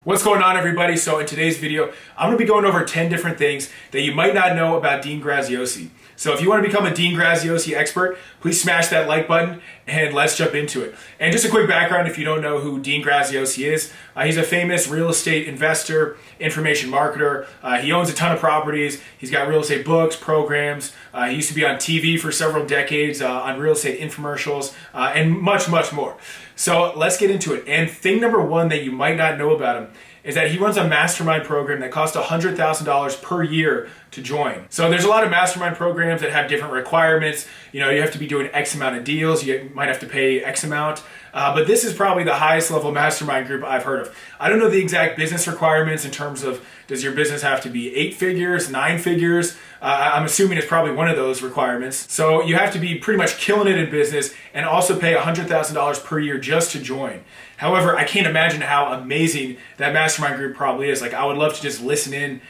What's going on, everybody? So in today's video, I'm going to be going over 10 different things that you might not know about Dean Graziosi. So if you want to become a Dean Graziosi expert, please smash that like button and let's jump into it. And just a quick background if you don't know who Dean Graziosi is. He's a famous real estate investor, information marketer. He owns a ton of properties. He's got real estate books, programs. He used to be on TV for several decades on real estate infomercials and much, much more. So let's get into it. And thing number one that you might not know about him is that he runs a mastermind program that costs $100,000 per year to join. So there's a lot of mastermind programs that have different requirements. You know, you have to be doing X amount of deals. You might have to pay X amount. But this is probably the highest level mastermind group I've heard of. I don't know the exact business requirements in terms of does your business have to be 8 figures, 9 figures? I'm assuming it's probably one of those requirements. So you have to be pretty much killing it in business and also pay $100,000 per year just to join. However, I can't imagine how amazing that mastermind group probably is. Like, I would love to just listen in,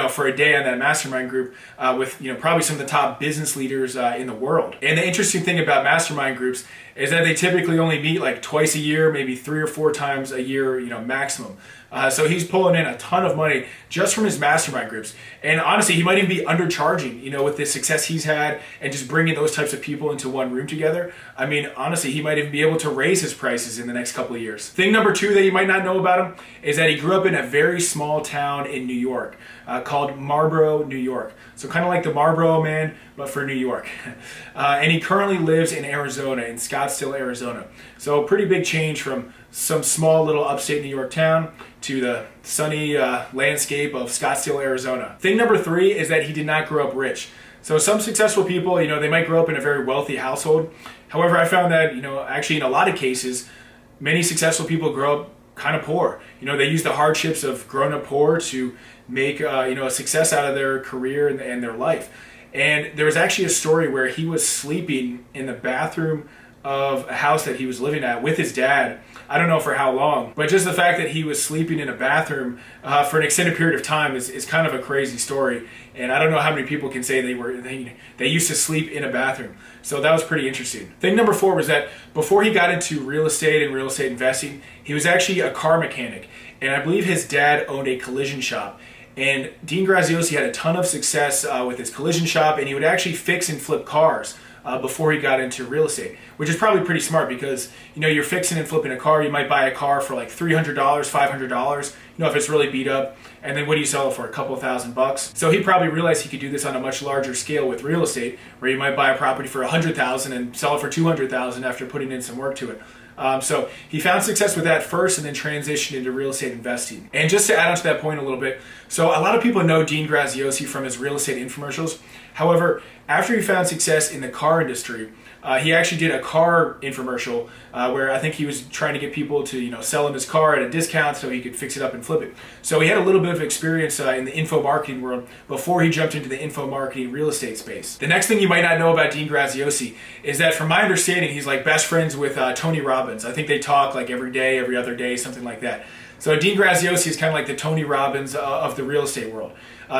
for a day on that mastermind group with, probably some of the top business leaders in the world. And the interesting thing about mastermind groups is that they typically only meet like twice a year, maybe 3 or 4 times a year, maximum. So he's pulling in a ton of money just from his mastermind groups. And honestly, he might even be undercharging, with the success he's had and just bringing those types of people into one room together. I mean, honestly, he might even be able to raise his prices in the next couple of years. Thing number 2 that you might not know about him is that he grew up in a very small town in New York called Marlboro, New York. So kind of like the Marlboro Man, but for New York. And he currently lives in Arizona, in Scottsdale, Arizona. So pretty big change from some small little upstate New York town to the sunny landscape of Scottsdale, Arizona. Thing number 3 is that he did not grow up rich. So some successful people, they might grow up in a very wealthy household. However, I found that, actually in a lot of cases, many successful people grow up kind of poor. They use the hardships of growing up poor to make, a success out of their career and their life. And there was actually a story where he was sleeping in the bathroom of a house that he was living at with his dad. I don't know for how long, but just the fact that he was sleeping in a bathroom for an extended period of time is kind of a crazy story. And I don't know how many people can say they used to sleep in a bathroom. So that was pretty interesting. Thing number 4 was that before he got into real estate and real estate investing, he was actually a car mechanic. And I believe his dad owned a collision shop. And Dean Graziosi had a ton of success with his collision shop, and he would actually fix and flip cars before he got into real estate, which is probably pretty smart because, you're fixing and flipping a car. You might buy a car for like $300, $500, if it's really beat up. And then what do you sell it for? A couple $1,000. So he probably realized he could do this on a much larger scale with real estate, where you might buy a property for $100,000 and sell it for $200,000 after putting in some work to it. So he found success with that first and then transitioned into real estate investing. And just to add on to that point a little bit, so a lot of people know Dean Graziosi from his real estate infomercials. However, after he found success in the car industry, he actually did a car infomercial where I think he was trying to get people to sell him his car at a discount so he could fix it up and flip it. So he had a little bit of experience in the info marketing world before he jumped into the info marketing real estate space. The next thing you might not know about Dean Graziosi is that, from my understanding, he's like best friends with Tony Robbins. I think they talk like every day, every other day, something like that. So Dean Graziosi is kind of like the Tony Robbins of the real estate world.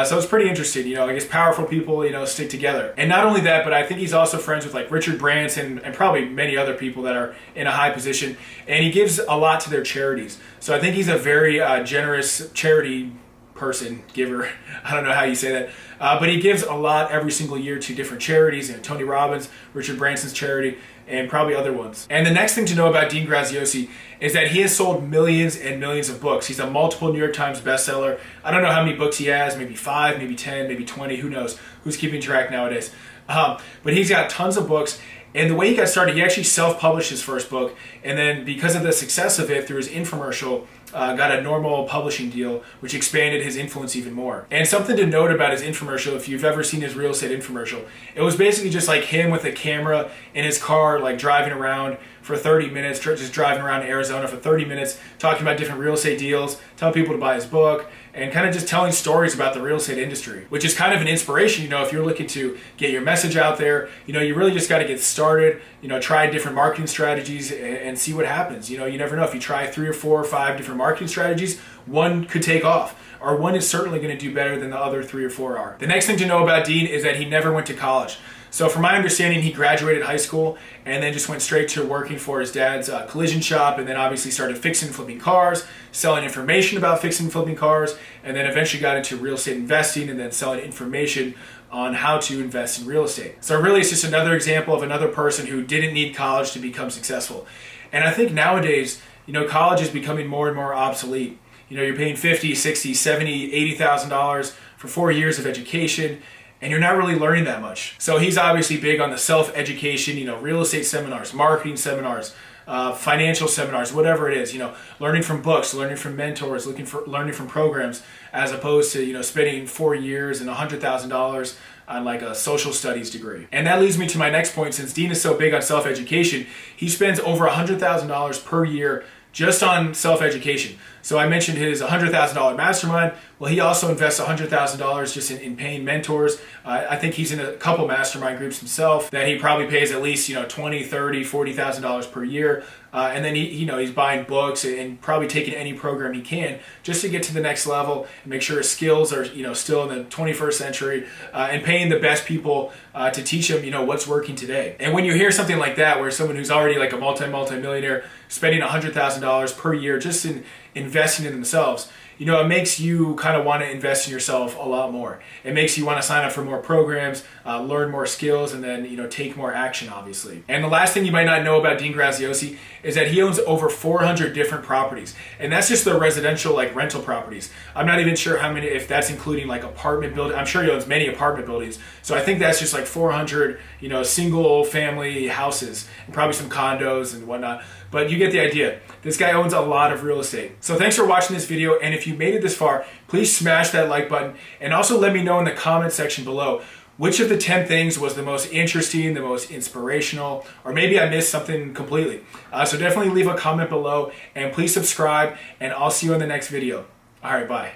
So it's pretty interesting, I guess powerful people, stick together. And not only that, but I think he's also friends with like Richard Branson and probably many other people that are in a high position. And he gives a lot to their charities. So I think he's a very generous charity person, giver. I don't know how you say that. But he gives a lot every single year to different charities, Tony Robbins, Richard Branson's charity, and probably other ones. And the next thing to know about Dean Graziosi is that he has sold millions and millions of books. He's a multiple New York Times bestseller. I don't know how many books he has, maybe 5, maybe 10, maybe 20, who knows? Who's keeping track nowadays? But he's got tons of books. And the way he got started, he actually self-published his first book, and then because of the success of it through his infomercial, got a normal publishing deal, which expanded his influence even more. And something to note about his infomercial, if you've ever seen his real estate infomercial, it was basically just like him with a camera in his car, like driving around for 30 minutes, just driving around Arizona for 30 minutes, talking about different real estate deals, telling people to buy his book, and kind of just telling stories about the real estate industry, which is kind of an inspiration, if you're looking to get your message out there, you really just got to get started, try different marketing strategies and see what happens. You never know. If you try 3 or 4 or 5 different marketing strategies, one could take off, or one is certainly going to do better than the other 3 or 4 are. The next thing to know about Dean is that he never went to college. So from my understanding, he graduated high school and then just went straight to working for his dad's collision shop, and then obviously started fixing and flipping cars, selling information about fixing and flipping cars, and then eventually got into real estate investing and then selling information on how to invest in real estate. So really it's just another example of another person who didn't need college to become successful. And I think nowadays, college is becoming more and more obsolete. You're paying $50, $60, $70, $80,000 for 4 years of education, and you're not really learning that much. So he's obviously big on the self-education, real estate seminars, marketing seminars, financial seminars, whatever it is, learning from books, learning from mentors, learning from programs, as opposed to, spending 4 years and $100,000 on like a social studies degree. And that leads me to my next point. Since Dean is so big on self-education, he spends over $100,000 per year just on self-education. So I mentioned his $100,000 mastermind. Well, he also invests $100,000 just in paying mentors. I think he's in a couple mastermind groups himself that he probably pays at least $20,000, $30,000, $40,000 per year. And then he's buying books and probably taking any program he can just to get to the next level and make sure his skills are still in the 21st century, and paying the best people to teach him what's working today. And when you hear something like that, where someone who's already like a multi-millionaire spending $100,000 per year just in investing in themselves, it makes you kind of want to invest in yourself a lot more. It makes you want to sign up for more programs, learn more skills, and then take more action, obviously. And the last thing you might not know about Dean Graziosi is that he owns over 400 different properties, and that's just the residential rental properties. I'm not even sure how many, if that's including apartment buildings. I'm sure he owns many apartment buildings, so I think that's just 400 single family houses and probably some condos and whatnot. But you get the idea. This guy owns a lot of real estate. So thanks for watching this video, and if you made it this far, please smash that like button, and also let me know in the comment section below which of the 10 things was the most interesting, the most inspirational, or maybe I missed something completely. So definitely leave a comment below, and please subscribe, and I'll see you in the next video. All right, bye.